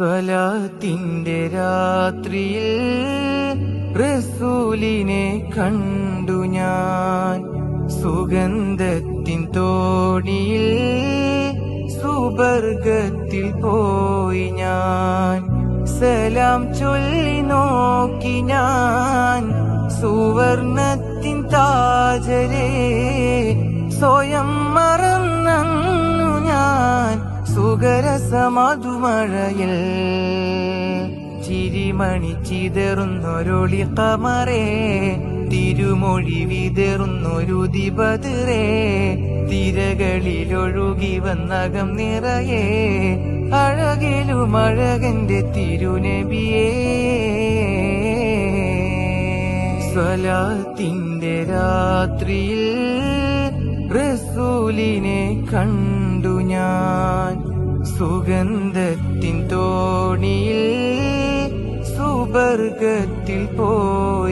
സ്വലാത്തിന്റെ രാത്രിയിൽ റസൂലിനെ കണ്ടു ഞാൻ. സുഗന്ധത്തിൻ തോണിയിൽ സുബർഗത്തിൽ പോയി ഞാൻ. സലാം ചൊല്ലി നോക്കി ഞാൻ സുവർണത്തിൻ താജരേ. സ്വയം മറന്നു ഞാൻ സുഖരസമധുമഴയിൽ. ചിരിമണി ചിതറുന്നൊരൊളി കമറേ, തിരുമൊഴി വിതറുന്നൊരു ദിബദറേ. തിരകളിലൊഴുകി വന്നകം നിറയെ, അഴകിലും അഴകന്റെ തിരുനബിയേ. സ്വലാത്തിന്റെ രാത്രിയിൽ റസൂലിനെ കണ്ടു ഞാൻ. സുഗന്ധത്തിൻ തോണിയിൽ സുബർഗത്തിൽ പോയി